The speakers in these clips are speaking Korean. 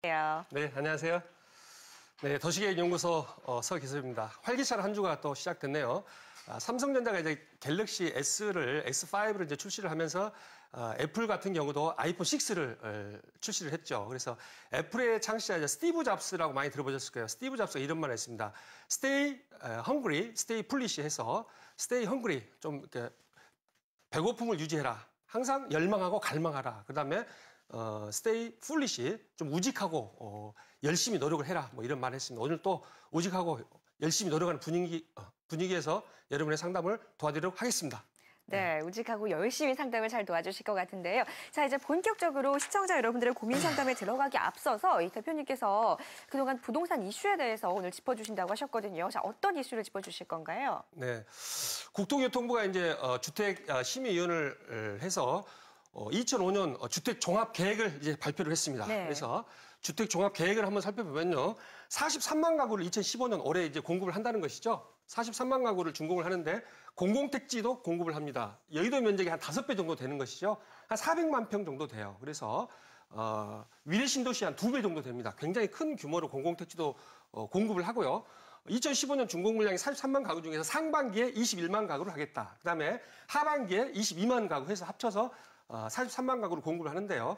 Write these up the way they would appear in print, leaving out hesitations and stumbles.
네, 안녕하세요. 네, 도시계획 연구소 서기섭입니다. 활기찬 한 주가 또 시작됐네요. 삼성전자가 이제 갤럭시 S5를 이제 출시를 하면서 애플 같은 경우도 아이폰 6를 출시를 했죠. 그래서 애플의 창시자 이제 스티브 잡스라고 많이 들어보셨을 거예요. 스티브 잡스가 이런 말을 했습니다. Stay hungry, stay foolish 해서 stay hungry 좀 이렇게 배고픔을 유지해라. 항상 열망하고 갈망하라. 그다음에 stay foolish 좀 우직하고 열심히 노력을 해라. 뭐 이런 말을 했습니다. 오늘 또 우직하고 열심히 노력하는 분위기에서 여러분의 상담을 도와드리도록 하겠습니다. 네, 우직하고 열심히 상담을 잘 도와주실 것 같은데요. 자, 이제 본격적으로 시청자 여러분들의 고민 상담에 들어가기 앞서서 이 대표님께서 그동안 부동산 이슈에 대해서 오늘 짚어주신다고 하셨거든요. 자, 어떤 이슈를 짚어주실 건가요? 네, 국토교통부가 이제 주택 심의위원회를 해서 2005년 주택 종합 계획을 이제 발표를 했습니다. 네. 그래서 주택 종합 계획을 한번 살펴보면요. 43만 가구를 2015년 올해 이제 공급을 한다는 것이죠. 43만 가구를 준공을 하는데 공공택지도 공급을 합니다. 여의도 면적이 한 5배 정도 되는 것이죠. 한 400만 평 정도 돼요. 그래서 위례 신도시 한 2배 정도 됩니다. 굉장히 큰 규모로 공공택지도 공급을 하고요. 2015년 준공 물량이 43만 가구 중에서 상반기에 21만 가구를 하겠다. 그다음에 하반기에 22만 가구 해서 합쳐서 43만 가구를 공급을 하는데요.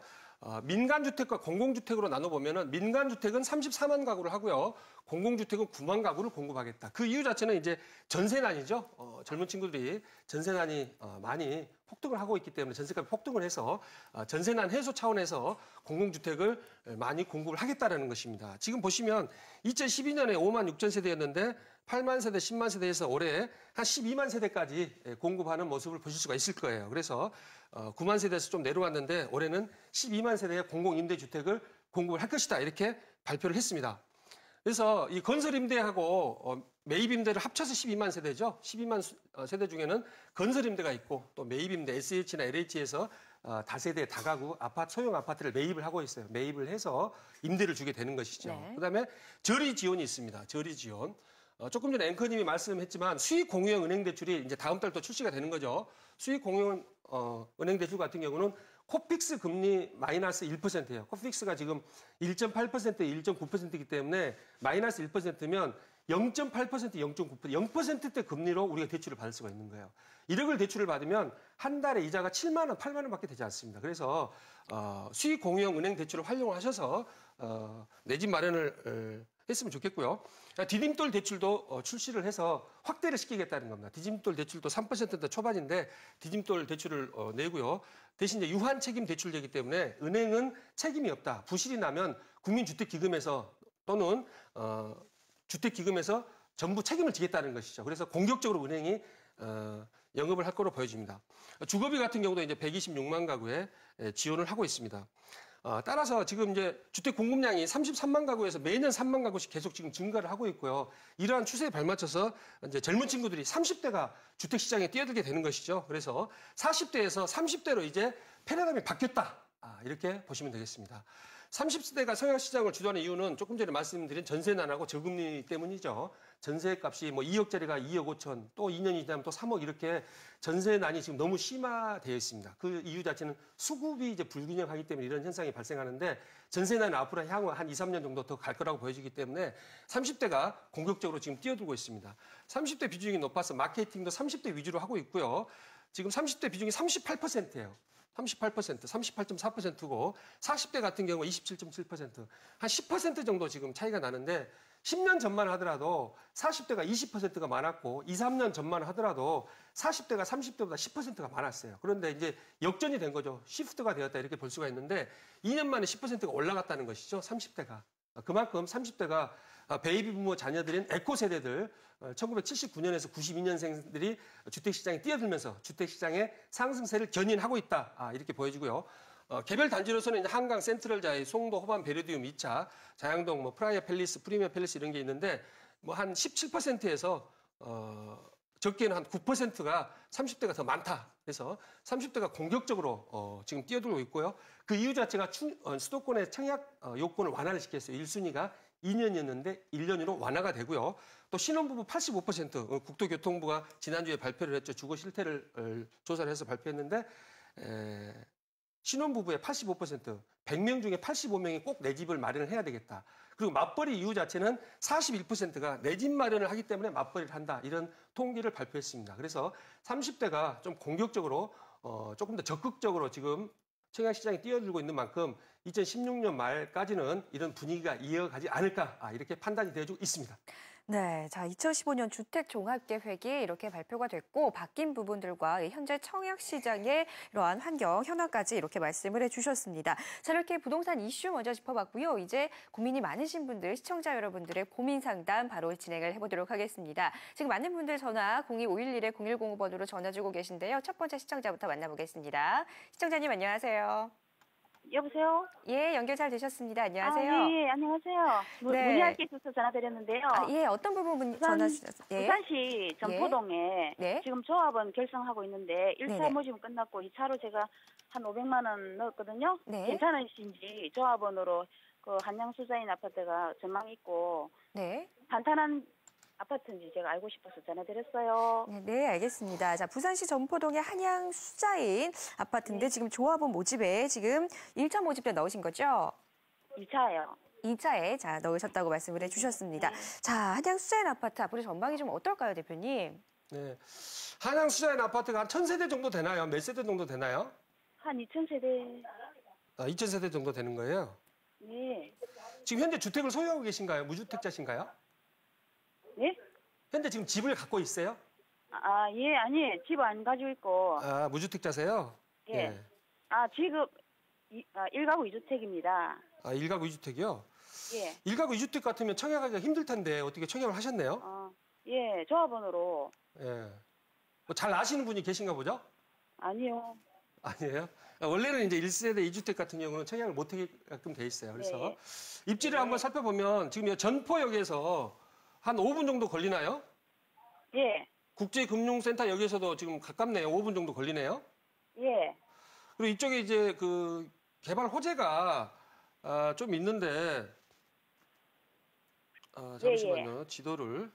민간주택과 공공주택으로 나눠보면은 민간주택은 34만 가구를 하고요. 공공주택은 9만 가구를 공급하겠다. 그 이유 자체는 이제 전세난이죠. 젊은 친구들이 전세난이 많이 폭등을 하고 있기 때문에 전세값이 폭등을 해서 전세난 해소 차원에서 공공주택을 많이 공급을 하겠다라는 것입니다. 지금 보시면 2012년에 5만 6천 세대였는데 8만 세대, 10만 세대에서 올해 한 12만 세대까지 공급하는 모습을 보실 수가 있을 거예요. 그래서 9만 세대에서 좀 내려왔는데 올해는 12만 세대의 공공임대주택을 공급을 할 것이다. 이렇게 발표를 했습니다. 그래서 이 건설임대하고 매입임대를 합쳐서 12만 세대죠. 12만 세대 중에는 건설임대가 있고 또 매입임대 SH나 LH에서 다세대, 다가구, 소형 아파트를 매입을 하고 있어요. 매입을 해서 임대를 주게 되는 것이죠. 네. 그다음에 저리 지원이 있습니다. 저리 지원. 조금 전에 앵커님이 말씀했지만 수익 공유형 은행 대출이 이제 다음 달 또 출시가 되는 거죠. 수익 공유형 은행 대출 같은 경우는 코픽스 금리 마이너스 1%예요. 코픽스가 지금 1.8%, 1.9%이기 때문에 마이너스 1%면 0.8%, 0.9%, 0%대 금리로 우리가 대출을 받을 수가 있는 거예요. 1억을 대출을 받으면 한 달에 이자가 7만 원, 8만 원밖에 되지 않습니다. 그래서 수익 공유형 은행 대출을 활용하셔서 내 집 마련을 했으면 좋겠고요. 디딤돌 대출도 출시를 해서 확대를 시키겠다는 겁니다. 디딤돌 대출도 3%대 초반인데 디딤돌 대출을 내고요. 대신 이제 유한 책임 대출되기 때문에 은행은 책임이 없다. 부실이 나면 국민주택기금에서 또는 주택기금에서 전부 책임을 지겠다는 것이죠. 그래서 공격적으로 은행이 영업을 할 거로 보여집니다. 주거비 같은 경우도 이제 126만 가구에 지원을 하고 있습니다. 따라서 지금 이제 주택 공급량이 33만 가구에서 매년 3만 가구씩 계속 지금 증가를 하고 있고요. 이러한 추세에 발맞춰서 이제 젊은 친구들이 30대가 주택 시장에 뛰어들게 되는 것이죠. 그래서 40대에서 30대로 이제 패러다임이 바뀌었다. 이렇게 보시면 되겠습니다. 30세대가 성향시장을 주도하는 이유는 조금 전에 말씀드린 전세난하고 저금리 때문이죠. 전세값이 뭐 2억짜리가 2억 5천, 또 2년이 지나면 또 3억 이렇게 전세난이 지금 너무 심화되어 있습니다. 그 이유 자체는 수급이 이제 불균형하기 때문에 이런 현상이 발생하는데 전세난은 앞으로 향후 한 2, 3년 정도 더 갈 거라고 보여지기 때문에 30대가 공격적으로 지금 뛰어들고 있습니다. 30대 비중이 높아서 마케팅도 30대 위주로 하고 있고요. 지금 30대 비중이 38%예요. 38%, 38.4%고 40대 같은 경우 27.7%, 한 10% 정도 지금 차이가 나는데 10년 전만 하더라도 40대가 20%가 많았고 2, 3년 전만 하더라도 40대가 30대보다 10%가 많았어요. 그런데 이제 역전이 된 거죠. 시프트가 되었다 이렇게 볼 수가 있는데 2년 만에 10%가 올라갔다는 것이죠. 30대가. 그만큼 30대가 베이비 부모 자녀들인 에코 세대들 1979년에서 92년생들이 주택시장에 뛰어들면서 주택시장의 상승세를 견인하고 있다. 이렇게 보여지고요. 개별 단지로서는 이제 한강 센트럴자이 송도 호반 베르디움 2차, 자양동 뭐 프라이어 팰리스, 프리미어 팰리스 이런 게 있는데 뭐 한 17%에서 적게는 한 9%가 30대가 더 많다. 그래서 30대가 공격적으로 지금 뛰어들고 있고요. 그 이유 자체가 수도권의 청약 요건을 완화를 시켰어요. 1순위가 2년이었는데 1년으로 완화가 되고요. 또 신혼부부 85% 국토교통부가 지난주에 발표를 했죠. 주거 실태를 조사를 해서 발표했는데 신혼부부의 85%, 100명 중에 85명이 꼭 내 집을 마련을 해야 되겠다. 그리고 맞벌이 이유 자체는 41%가 내 집 마련을 하기 때문에 맞벌이를 한다. 이런 통계를 발표했습니다. 그래서 30대가 좀 공격적으로 조금 더 적극적으로 지금 청약시장에 뛰어들고 있는 만큼 2016년 말까지는 이런 분위기가 이어가지 않을까 이렇게 판단이 되어지고 있습니다. 네, 자 2015년 주택종합계획이 이렇게 발표가 됐고 바뀐 부분들과 이 현재 청약 시장의 이러한 환경, 현황까지 이렇게 말씀을 해주셨습니다. 자 이렇게 부동산 이슈 먼저 짚어봤고요. 이제 고민이 많으신 분들, 시청자 여러분들의 고민 상담 바로 진행을 해보도록 하겠습니다. 지금 많은 분들 전화 02511-0105번으로 전화 주고 계신데요. 첫 번째 시청자부터 만나보겠습니다. 시청자님 안녕하세요. 여보세요? 예, 연결 잘 되셨습니다. 안녕하세요. 예, 안녕하세요. 네. 문의할 게 있어서 전화드렸는데요. 예, 어떤 부분 전화 주셨어요? 예. 부산시 전포동에 네. 지금 조합원 결성하고 있는데 1차 네네. 모집 끝났고 2차로 제가 한 500만 원 넣었거든요. 네. 괜찮으신지 조합원으로 그 한양수자인 아파트가 전망 있고 네. 탄탄한 아파트인지 제가 알고 싶어서 전화드렸어요. 네, 알겠습니다. 자, 부산시 전포동의 한양 수자인 아파트인데 지금 조합원 모집에 지금 1차 모집 때 넣으신 거죠? 2차예요. 2차에 자 넣으셨다고 말씀을 해주셨습니다. 자, 한양 수자인 아파트 앞으로 전망이 좀 어떨까요, 대표님? 네. 한양 수자인 아파트가 한 1000세대 정도 되나요? 몇 세대 정도 되나요? 한 2,000세대. 2000세대 정도 되는 거예요. 네. 지금 현재 주택을 소유하고 계신가요? 무주택자신가요? 네? 현재 지금 집을 갖고 있어요? 예, 아니, 집 안 가지고 있고. 무주택자세요? 예. 지금 1가구 2주택입니다. 1가구 2주택이요? 예. 1가구 2주택 같으면 청약하기가 힘들 텐데 어떻게 청약을 하셨네요? 예, 조합원으로. 예. 뭐잘 아시는 분이 계신가 보죠? 아니요. 아니에요? 원래는 이제 1세대 2주택 같은 경우는 청약을 못 하게끔 돼 있어요. 그래서 네. 입지를 한번 살펴보면 지금 전포역에서 한 5분 정도 걸리나요? 예. 국제금융센터 역에서도 지금 가깝네요. 5분 정도 걸리네요. 예. 그리고 이쪽에 이제 그 개발 호재가 좀 있는데 잠시만요. 예. 지도를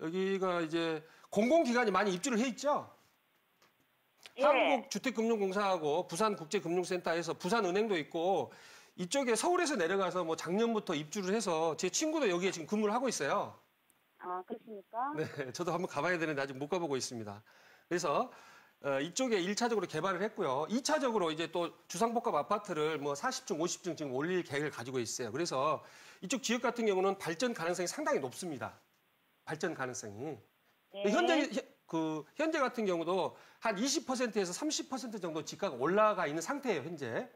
여기가 이제 공공기관이 많이 입주를 해 있죠. 예. 한국주택금융공사하고 부산국제금융센터에서 부산은행도 있고 이쪽에 서울에서 내려가서 뭐 작년부터 입주를 해서 제 친구도 여기에 지금 근무를 하고 있어요. 그렇습니까? 네, 저도 한번 가봐야 되는데 아직 못 가보고 있습니다. 그래서 이쪽에 1차적으로 개발을 했고요. 2차적으로 이제 또 주상복합 아파트를 뭐 40층, 50층 지금 올릴 계획을 가지고 있어요. 그래서 이쪽 지역 같은 경우는 발전 가능성이 상당히 높습니다. 발전 가능성이. 네. 현재 같은 경우도 한 20%에서 30% 정도 집가가 올라가 있는 상태예요, 현재.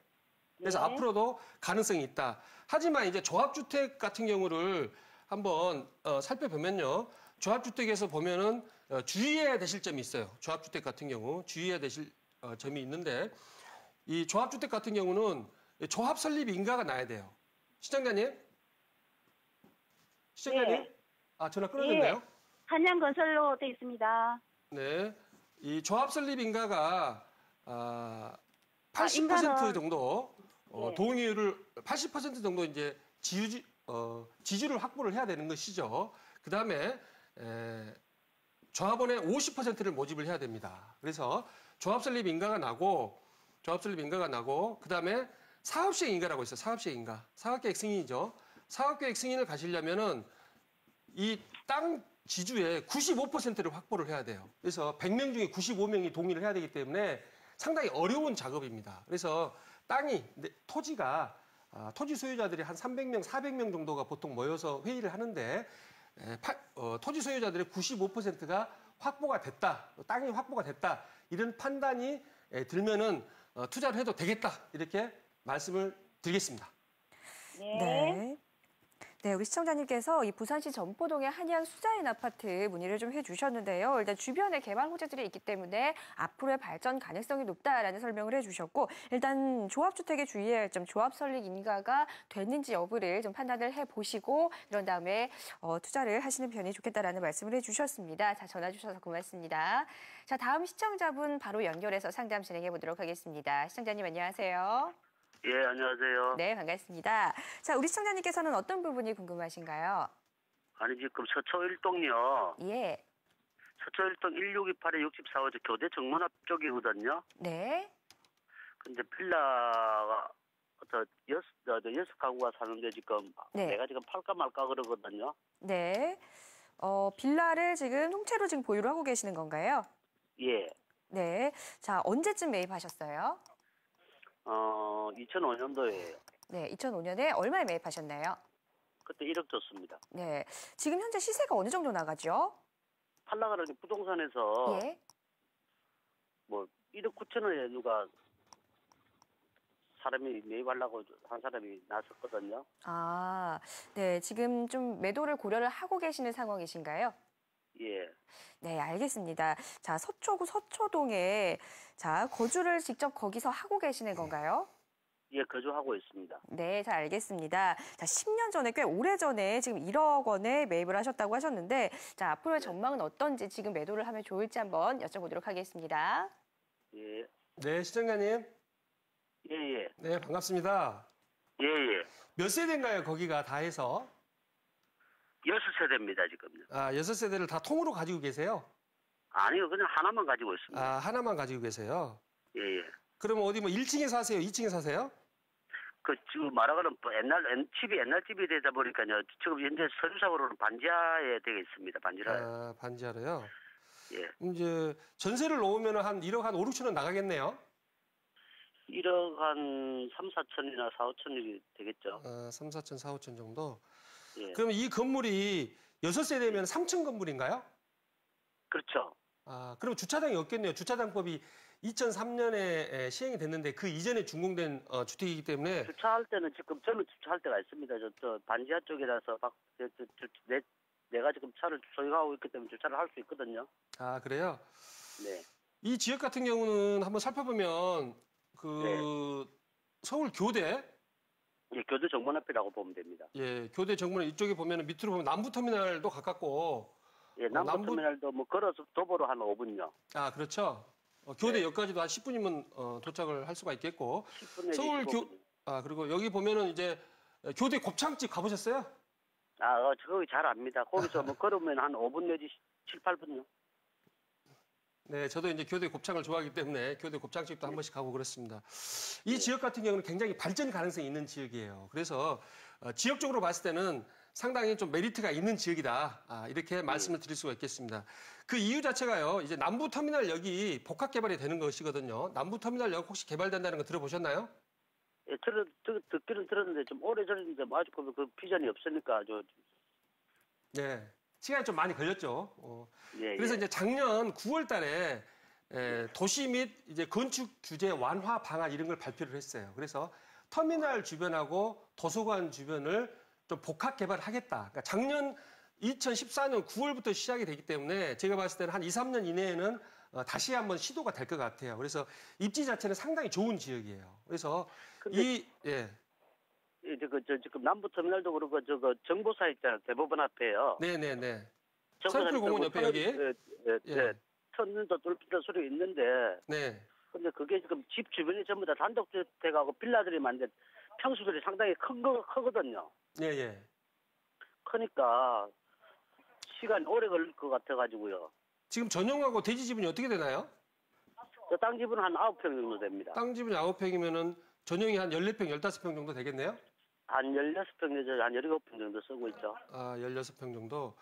그래서 네. 앞으로도 가능성이 있다. 하지만 이제 조합주택 같은 경우를 한번 살펴보면요. 조합주택에서 보면은 주의해야 되실 점이 있어요. 조합주택 같은 경우 주의해야 되실 점이 있는데 이 조합주택 같은 경우는 조합 설립 인가가 나야 돼요. 시청자님? 네. 전화 끊어졌나요? 예. 한양건설로 돼 있습니다. 네. 이 조합 설립 인가가 80% 인가는... 정도 예. 동의율을 80% 정도 이제 지지를 확보를 해야 되는 것이죠. 그다음에 조합원의 50%를 모집을 해야 됩니다. 그래서 조합 설립 인가가 나고 그다음에 사업시행 인가라고 있어요. 사업시행 인가. 사업계획 승인이죠. 사업계획 승인을 가시려면은 이 땅 지주의 95%를 확보를 해야 돼요. 그래서 100명 중에 95명이 동의를 해야 되기 때문에 상당히 어려운 작업입니다. 그래서 토지가 토지 소유자들이 한 300명, 400명 정도가 보통 모여서 회의를 하는데 토지 소유자들의 95%가 확보가 됐다, 땅이 확보가 됐다 이런 판단이 들면은 투자를 해도 되겠다 이렇게 말씀을 드리겠습니다. 네. 네, 우리 시청자님께서 이 부산시 전포동의 한양 수자인 아파트 문의를 좀 해주셨는데요. 일단 주변에 개발 호재들이 있기 때문에 앞으로의 발전 가능성이 높다라는 설명을 해주셨고 일단 조합주택에 주의해야 할 점, 조합 설립 인가가 됐는지 여부를 좀 판단을 해보시고 이런 다음에 투자를 하시는 편이 좋겠다라는 말씀을 해주셨습니다. 자, 전화 주셔서 고맙습니다. 자, 다음 시청자분 바로 연결해서 상담 진행해 보도록 하겠습니다. 시청자님 안녕하세요. 예, 안녕하세요. 네, 반갑습니다. 자, 우리 시청자님께서는 어떤 부분이 궁금하신가요? 아니, 지금 서초일동이요. 예. 서초일동 1628에 64호지 교대 정문 앞 쪽이거든요. 네. 근데 빌라가 여섯 가구가 사는데 지금 네. 내가 지금 팔까 말까 그러거든요. 네. 빌라를 지금 통째로 지금 보유를 하고 계시는 건가요? 예. 네. 자, 언제쯤 매입하셨어요? 2005년도에 네, 2005년에 얼마에 매입하셨나요? 그때 1억 줬습니다. 네. 지금 현재 시세가 어느 정도 나가죠? 팔라 그러니 부동산에서 예. 뭐 1억 9천원에 누가 사람이 매입하려고 한 사람이 나섰거든요. 아, 네. 지금 좀 매도를 고려를 하고 계시는 상황이신가요? 예. 네, 알겠습니다. 자, 서초구 서초동에 자, 거주를 직접 거기서 하고 계시는 건가요? 예, 거주하고 있습니다. 네, 잘 알겠습니다. 자, 10년 전에 꽤 오래전에 지금 1억 원에 매입을 하셨다고 하셨는데 자, 앞으로의 전망은 어떤지 지금 매도를 하면 좋을지 한번 여쭤보도록 하겠습니다. 예. 네, 시청자님. 예, 예. 네, 반갑습니다. 예, 예. 몇 세대인가요, 거기가 다 해서? 6세대입니다, 지금요. 아, 6세대를 다 통으로 가지고 계세요? 아니요, 그냥 하나만 가지고 있습니다. 아, 하나만 가지고 계세요? 예, 예. 그러면 어디 뭐 1층에 사세요? 2층에 사세요? 지금 말하자면 집이 옛날 집이 되다 보니까요. 지금 현재 서류상으로는 반지하에 되어 있습니다. 반지하에. 아, 반지하로요? 예. 이제 전세를 놓으면 한 1억 한 5, 6천 원 나가겠네요? 1억 한 3, 4천이나 4, 5천이 되겠죠. 3, 4천, 4, 5천 정도? 예. 그러면 이 건물이 6세대면 3층 건물인가요? 그렇죠. 아, 그럼 주차장이 없겠네요. 주차장법이 2003년에 시행이 됐는데 그 이전에 준공된 주택이기 때문에 주차할 때는 지금 저는 주차할 때가 있습니다. 저 반지하 쪽이라서 내가 지금 차를 소유하고 있기 때문에 주차를 할 수 있거든요. 아, 그래요? 네. 이 지역 같은 경우는 한번 살펴보면 그 서울 교대 예, 교대 정문 앞이라고 보면 됩니다. 예, 교대 정문 이쪽에 보면은 밑으로 보면 남부터미널도 가깝고 예, 남부터미널도 뭐 걸어서 도보로 한 5분요. 아, 그렇죠. 교대역까지도 한 10분이면 도착을 할 수가 있겠고 10분 내지 서울 15분. 그리고 여기 보면은 이제 교대 곱창집 가보셨어요? 거기 잘 압니다. 거기서 뭐 걸으면 한 5분 내지 7, 8분요. 네, 저도 이제 교대 곱창을 좋아하기 때문에 교대 곱창집도 한 번씩 가고 그렇습니다. 이 지역 같은 경우는 굉장히 발전 가능성이 있는 지역이에요. 그래서 지역적으로 봤을 때는 상당히 좀 메리트가 있는 지역이다. 이렇게 말씀을 드릴 수가 있겠습니다. 그 이유 자체가요. 이제 남부터미널역이 복합 개발이 되는 것이거든요. 남부터미널역 혹시 개발된다는 거 들어보셨나요? 예, 듣기는 들었는데 좀 오래전인데 아직 그 비전이 없으니까 네. 시간이 좀 많이 걸렸죠. 예, 그래서 예. 이제 작년 9월 달에 도시 및 이제 건축 규제 완화 방안 이런 걸 발표를 했어요. 그래서 터미널 주변하고 도서관 주변을 좀 복합 개발하겠다. 그러니까 작년 2014년 9월부터 시작이 되기 때문에 제가 봤을 때는 한 2, 3년 이내에는 다시 한번 시도가 될 것 같아요. 그래서 입지 자체는 상당히 좋은 지역이에요. 그래서 지금 남부터미널도 그렇고 정보사 있잖아요. 대법원 앞에요. 네네네. 정보사 서울공원 옆에 여기. 예. 터널도 뚫린다 소리 있는데 네. 근데 그게 지금 집 주변이 전부 다 단독주택하고 빌라들이 많은데 평수들이 상당히 크거든요. 예. 크니까 시간이 오래 걸릴 것 같아가지고요. 지금 전용하고 대지 지분이 어떻게 되나요? 저 땅 집은 한 9평 정도 됩니다. 땅 지분이 9평이면은 전용이 한 14평, 15평 정도 되겠네요? 한 16평 내지 한 17평 정도 쓰고 있죠. 16평 정도.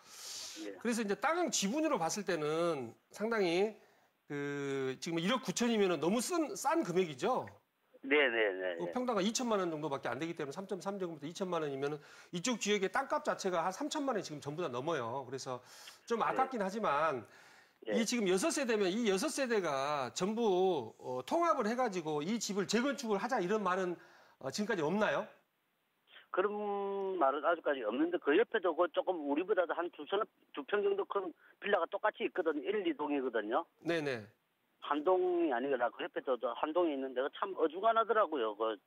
예. 그래서 이제 땅 지분으로 봤을 때는 상당히 지금 1억 9천이면은 너무 싼 금액이죠? 네네네. 평당가 2천만 원 정도밖에 안 되기 때문에 3.3제곱미터 2천만 원이면은 이쪽 지역의 땅값 자체가 한 3천만 원이 지금 전부 다 넘어요. 그래서 좀 아깝긴 하지만 이 지금 6세대면 이 6세대가 전부 통합을 해가지고 이 집을 재건축을 하자 이런 말은 지금까지 없나요? 그런 말은 아직까지 없는데 그 옆에도 조금 우리보다도 한 두 평 정도 큰 빌라가 똑같이 있거든요. 1, 2동이거든요. 네네. 한 동이 아니라 그 옆에도 한 동이 있는데 참 어중간하더라고요. 그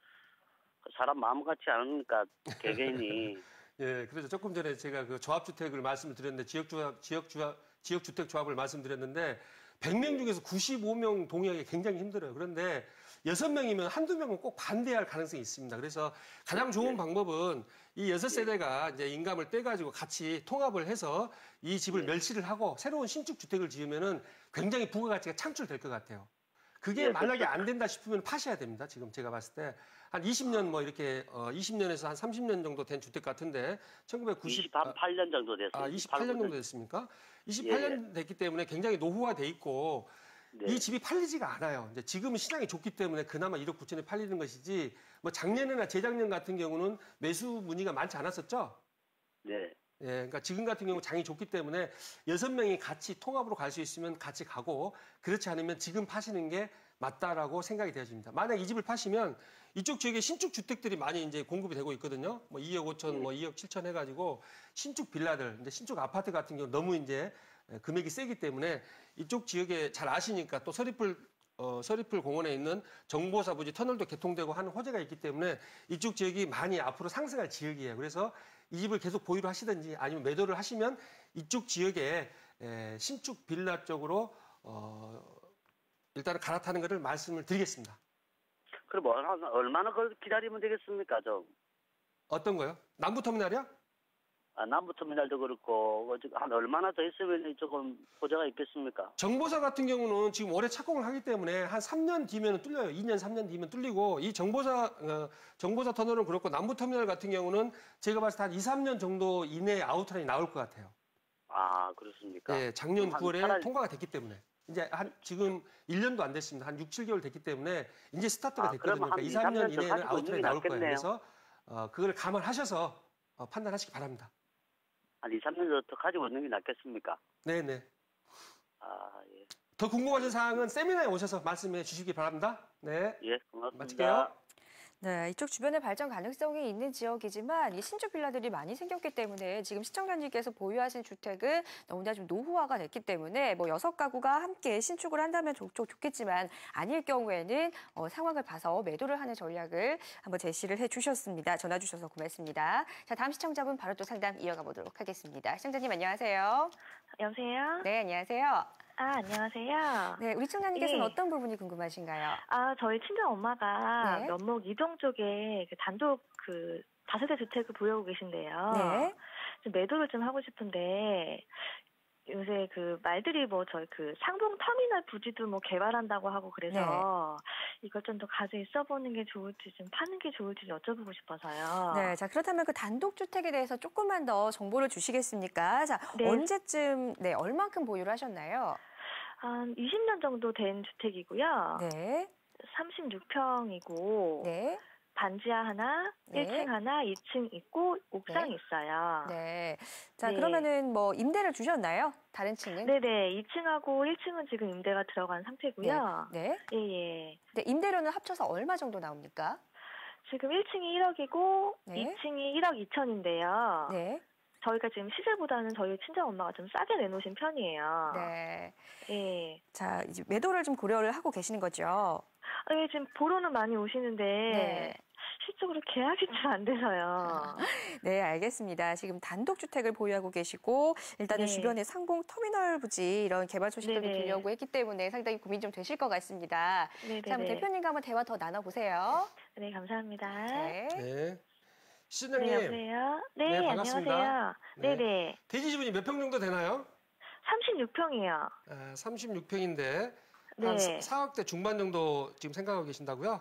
사람 마음 같지 않으니까 개개인이. 예, 그래서 조금 전에 제가 그 조합주택을 말씀을 드렸는데 지역주택 조합을 말씀드렸는데 100명 중에서 95명 동의하기 굉장히 힘들어요. 그런데 6명이면 한두 명은 꼭 반대할 가능성이 있습니다. 그래서 가장 좋은 방법은 이 6세대가 이제 인감을 떼가지고 같이 통합을 해서 이 집을 멸실을 하고 새로운 신축 주택을 지으면은 굉장히 부가가치가 창출될 것 같아요. 그게 예, 만약에 안 된다 싶으면 파셔야 됩니다. 지금 제가 봤을 때 한 20년 뭐 이렇게 20년에서 한 30년 정도 된 주택 같은데 28년 정도 됐어요. 28년 정도 됐습니까? 28년 됐기 때문에 굉장히 노후화돼 있고 네. 이 집이 팔리지가 않아요. 이제 지금은 시장이 좋기 때문에 그나마 1억 9천에 팔리는 것이지 뭐 작년이나 재작년 같은 경우는 매수 문의가 많지 않았었죠. 네. 예, 그러니까 지금 같은 경우 장이 좋기 때문에 6명이 같이 통합으로 갈 수 있으면 같이 가고 그렇지 않으면 지금 파시는 게 맞다라고 생각이 되어집니다. 만약 이 집을 파시면 이쪽 지역에 신축 주택들이 많이 이제 공급이 되고 있거든요. 뭐 2억 5천, 뭐 2억 7천 해가지고 신축 빌라들, 이제 신축 아파트 같은 경우 너무 이제 금액이 세기 때문에 이쪽 지역에 잘 아시니까 또 서리풀 공원에 있는 정보사 부지 터널도 개통되고 하는 호재가 있기 때문에 이쪽 지역이 많이 앞으로 상승할 지역이에요. 그래서 이 집을 계속 보유를 하시든지 아니면 매도를 하시면 이쪽 지역에 신축 빌라 쪽으로 일단은 갈아타는 것을 말씀을 드리겠습니다. 그럼 얼마나 기다리면 되겠습니까, 좀? 어떤 거요? 남부터미널이요? 남부터미널도 그렇고 한 얼마나 더 있으면 조금 호재가 있겠습니까? 정보사 같은 경우는 지금 올해 착공을 하기 때문에 한 3년 뒤면 뚫려요. 2년, 3년 뒤면 뚫리고 이 정보사 터널은 그렇고 남부터미널 같은 경우는 제가 봤을 때 한 2, 3년 정도 이내에 아웃라인이 나올 것 같아요. 아, 그렇습니까? 네, 작년 9월에 차라리... 통과가 됐기 때문에. 이제 지금 1년도 안 됐습니다. 한 6, 7개월 됐기 때문에 이제 스타트가 됐거든요. 그럼 한 그러니까 2, 3년 이내에는 더 아웃라인이 나올 거예요. 낫겠네요. 그래서 그걸 감안하셔서 판단하시기 바랍니다. 한 2, 3년 더 가지고 있는 게 낫겠습니까? 네네. 예. 더 궁금하신 사항은 세미나에 오셔서 말씀해 주시기 바랍니다. 네. 예, 고맙습니다. 마칠게요. 네, 이쪽 주변에 발전 가능성이 있는 지역이지만 이 신축 빌라들이 많이 생겼기 때문에 지금 시청자님께서 보유하신 주택은 너무나 좀 노후화가 됐기 때문에 뭐 6가구가 함께 신축을 한다면 좋겠지만 아닐 경우에는 상황을 봐서 매도를 하는 전략을 한번 제시를 해주셨습니다. 전화 주셔서 고맙습니다. 자, 다음 시청자분 바로 또 상담 이어가 보도록 하겠습니다. 시청자님 안녕하세요. 여보세요? 네, 안녕하세요. 안녕하세요. 네, 우리 시청자님께서는 예. 어떤 부분이 궁금하신가요? 저희 친정 엄마가 네. 면목 이동 쪽에 단독 다세대 주택을 보유하고 계신데요. 네. 좀 매도를 좀 하고 싶은데 요새 말들이 저희 상봉 터미널 부지도 개발한다고 하고 그래서 이걸 좀 더 가지고 있어보는 게 좋을지 좀 파는 게 좋을지 여쭤보고 싶어서요. 네, 자 그렇다면 그 단독 주택에 대해서 조금만 더 정보를 주시겠습니까? 자, 네. 언제쯤, 얼만큼 보유를 하셨나요? 한 20년 정도 된 주택이고요. 네, 36평이고 네, 반지하 하나, 네. 1층 하나, 2층 있고 옥상이 있어요. 네. 자, 네. 그러면은 임대를 주셨나요? 다른 층은? 네네, 2층하고 1층은 지금 임대가 들어간 상태고요. 네. 예. 네, 임대료는 합쳐서 얼마 정도 나옵니까? 지금 1층이 1억이고 네. 2층이 1억 2천인데요. 네. 저희가 지금 시세보다는 저희 친정 엄마가 좀 싸게 내놓으신 편이에요. 네. 예. 자, 이제 매도를 좀 고려를 하고 계시는 거죠? 예, 지금 보러는 많이 오시는데 네. 실적으로 계약이 좀 안 돼서요. 네, 알겠습니다. 지금 단독주택을 보유하고 계시고 일단은 네. 주변에 상봉 터미널 부지 이런 개발 소식들도 네네. 들려오고 했기 때문에 상당히 고민 좀 되실 것 같습니다. 네네네. 자, 한번 대표님과 한번 대화 더 나눠보세요. 네, 감사합니다. 네. 네. 시장님, 네, 여보세요? 네, 네, 반갑습니다. 안녕하세요. 네. 네네. 대지 지분이 몇 평 정도 되나요? 36평이요. 36평인데 네. 한 4억대 중반 정도 지금 생각하고 계신다고요?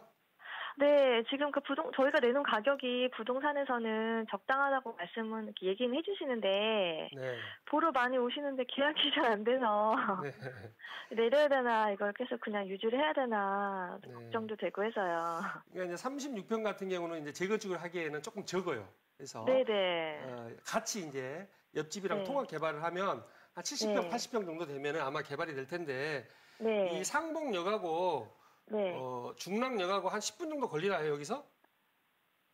네, 지금 저희가 내놓은 가격이 부동산에서는 적당하다고 말씀은 이렇게 얘기는 해주시는데, 네. 보러 많이 오시는데 계약이 잘 안 돼서, 네. 내려야 되나, 이걸 계속 그냥 유지를 해야 되나, 네. 걱정도 되고 해서요. 그러니까 이제 36평 같은 경우는 이제 재건축을 하기에는 조금 적어요. 그래서 네네. 같이 이제 옆집이랑 네. 통합 개발을 하면 한 70평, 네. 80평 정도 되면은 아마 개발이 될 텐데 네. 이 상봉역하고 네. 중랑역하고 한 10분 정도 걸리나요, 여기서?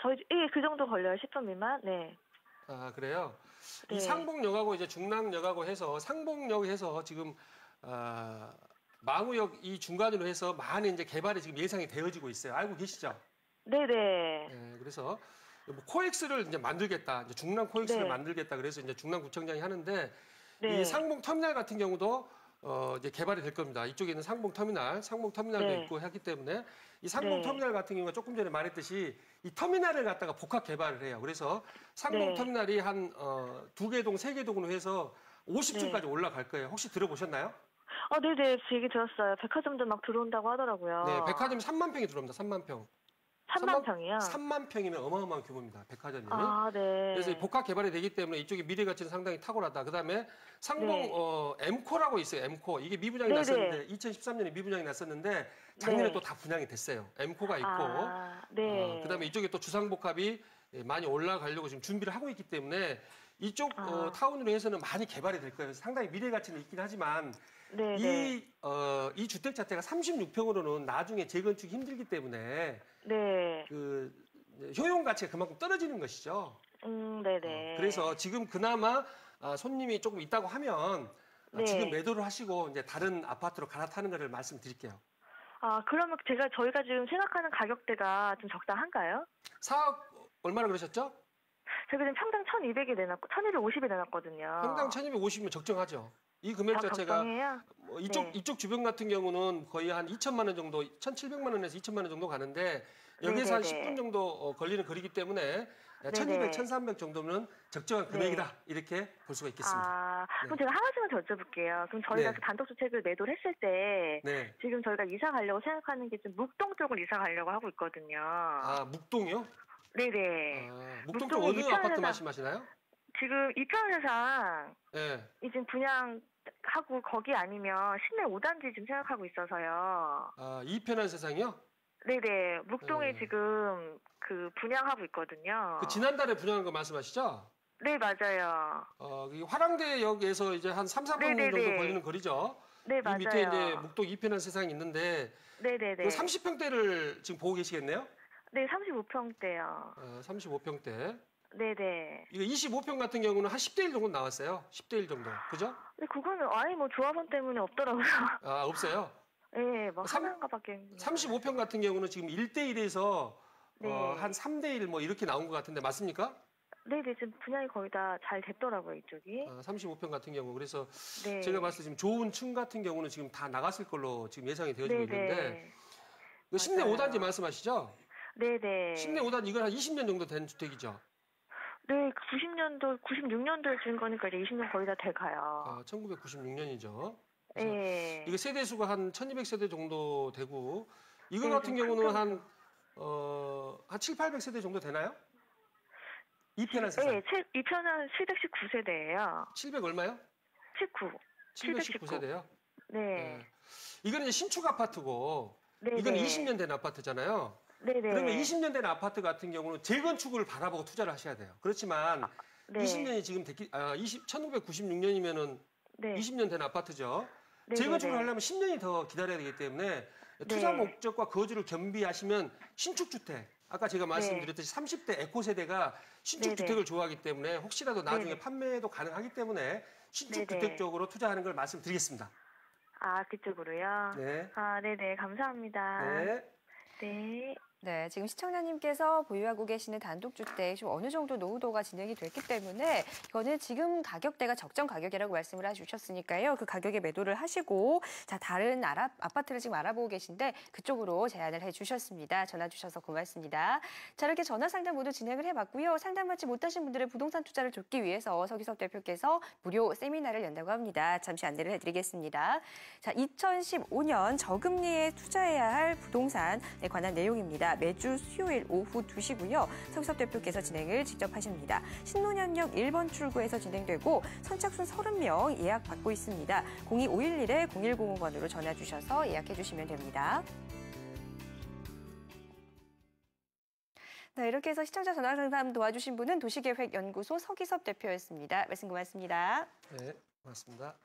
예, 그 정도 걸려요. 10분 미만. 네. 아, 그래요? 네. 이 상봉역하고 이제 중랑역하고 해서 상봉역에서 지금 망우역 이 중간으로 해서 많은 이제 개발이 지금 예상이 되어지고 있어요. 알고 계시죠? 네네. 네, 그래서 뭐 코엑스를 이제 만들겠다. 이제 중랑 코엑스를 네. 만들겠다. 그래서 이제 중랑구청장이 하는데 네. 이 상봉 터미널 같은 경우도 이제 개발이 될 겁니다. 이쪽에 있는 상봉 터미널도 네. 있고 하기 때문에 이 상봉 네. 터미널 같은 경우가 조금 전에 말했듯이 이 터미널을 갖다가 복합 개발을 해요. 그래서 상봉 네. 터미널이 한 2개 동, 3개 동으로 해서 50층까지 네. 올라갈 거예요. 혹시 들어보셨나요? 네네. 얘기 들었어요. 백화점도 막 들어온다고 하더라고요. 네, 백화점이 3만 평이 들어옵니다. 3만 평. 3만 평이요? 3만 평이면 어마어마한 규모입니다. 백화점이. 아, 네. 그래서 복합 개발이 되기 때문에 이쪽에 미래 가치는 상당히 탁월하다. 그다음에 상봉 네. 엠코라고 있어요. 엠코. 이게 미분양이 네네. 났었는데 2013년에 미분양이 났었는데 작년에 네. 또 다 분양이 됐어요. 엠코가 있고. 아, 네. 그다음에 이쪽에 또 주상복합이 많이 올라가려고 지금 준비를 하고 있기 때문에 이쪽 타운으로 해서는 많이 개발이 될 거예요. 상당히 미래 가치는 있긴 하지만 네네. 이 주택 자체가 36평으로는 나중에 재건축이 힘들기 때문에 네. 그 효용 가치가 그만큼 떨어지는 것이죠. 네네. 그래서 지금 그나마 손님이 조금 있다고 하면 네. 지금 매도를 하시고 이제 다른 아파트로 갈아타는 것을 말씀드릴게요. 그러면 저희가 지금 생각하는 가격대가 좀 적당한가요? 4억 얼마나 그러셨죠? 저희가 지금 평당 1,200에 내놨고, 1,250에 내놨거든요. 평당 1,250이면 적정하죠. 이 금액 자체가 적당해요? 이쪽 주변 같은 경우는 거의 한 2천만 원 정도, 1,700만 원에서 2천만 원 정도 가는데 여기서 한 네네네. 10분 정도 걸리는 거리이기 때문에 네네. 1,200, 1,300 정도면 적정한 금액이다. 이렇게 볼 수가 있겠습니다. 그럼 제가 하나씩만 더 여쭤볼게요. 그럼 저희가 네. 그 단독주택을 매도를 했을 때 네. 지금 저희가 이사 가려고 생각하는 게 좀 묵동 쪽으로 이사 가려고 하고 있거든요. 묵동이요? 네네. 묵동 쪽 묵동이 어느 아파트 이편에다- 말씀하시나요? 지금 이편세상 네. 지금 분양하고 거기 아니면 시내 5단지 지금 생각하고 있어서요. 이 편한 세상이요? 네네. 묵동에 네. 지금 그 분양하고 있거든요. 그 지난달에 분양한 거 말씀하시죠? 네, 맞아요. 이 화랑대역에서 이제 한 3, 4분 네네네. 정도 걸리는 거리죠? 네, 이 맞아요. 밑에 이제 묵동 이편한 세상이 있는데 네네네. 30평대를 지금 보고 계시겠네요? 네, 35평대요. 35평대. 네네. 이거 25평 같은 경우는 한 10대 1 정도 나왔어요. 10대 1 정도. 그죠? 근데 그거는 아예 뭐 조합원 때문에 없더라고요. 없어요. 네, 뭐 삼- 하나인가밖에. 35평 같은 경우는 지금 1대 1에서 네. 한 3대 1 뭐 이렇게 나온 것 같은데 맞습니까? 네네, 지금 분양이 거의 다 잘 됐더라고요, 이쪽이. 35평 같은 경우. 그래서 네. 제가 봤을 때 지금 좋은 층 같은 경우는 지금 다 나갔을 걸로 지금 예상이 되어지고 있는데 그 신내 맞아요. 5단지 말씀하시죠? 네네. 신내 5단지 이건 한 20년 정도 된 주택이죠? 네, 96년도에 지은 거니까 이제 20년 거의 다 돼가요. 1996년이죠. 네. 이거 세대수가 한 1200세대 정도 되고 이거 네, 같은 좀 경우는 큰 한 7, 800세대 정도 되나요? 이편한 세상. 네, 이 편은 719세대예요. 700 얼마요? 19. 719세대요? 네. 이거는 이제 신축 아파트고 네네. 이건 20년 된 아파트잖아요. 네네. 그러면 20년 된 아파트 같은 경우는 재건축을 바라보고 투자를 하셔야 돼요. 그렇지만 네. 20년이 지금 1996년이면은 네. 20년 된 아파트죠. 네네네. 재건축을 하려면 10년이 더 기다려야 되기 때문에 투자 네. 목적과 거주를 겸비하시면 신축주택, 아까 제가 말씀드렸듯이 30대 에코세대가 신축주택을 네네. 좋아하기 때문에 혹시라도 나중에 네네. 판매도 가능하기 때문에 신축주택 네네. 쪽으로 투자하는 걸 말씀드리겠습니다. 그쪽으로요? 네. 네네. 감사합니다. 네. 네. 네, 지금 시청자님께서 보유하고 계시는 단독주택 좀 어느 정도 노후도가 진행이 됐기 때문에 이거는 지금 가격대가 적정 가격이라고 말씀을 해주셨으니까요. 그 가격에 매도를 하시고 자 다른 아파트를 지금 알아보고 계신데 그쪽으로 제안을 해주셨습니다. 전화 주셔서 고맙습니다. 자 이렇게 전화 상담 모두 진행을 해봤고요. 상담받지 못하신 분들의 부동산 투자를 돕기 위해서 서기석 대표께서 무료 세미나를 연다고 합니다. 잠시 안내를 해드리겠습니다. 자 2015년 저금리에 투자해야 할 부동산에 관한 내용입니다. 매주 수요일 오후 2시고요. 서기석 대표께서 진행을 직접 하십니다. 신논현역 1번 출구에서 진행되고 선착순 30명 예약 받고 있습니다. 02511-0105번으로 전화 주셔서 예약해 주시면 됩니다. 네, 이렇게 해서 시청자 전화 상담 도와주신 분은 도시계획연구소 서기석 대표였습니다. 말씀 고맙습니다. 네, 고맙습니다.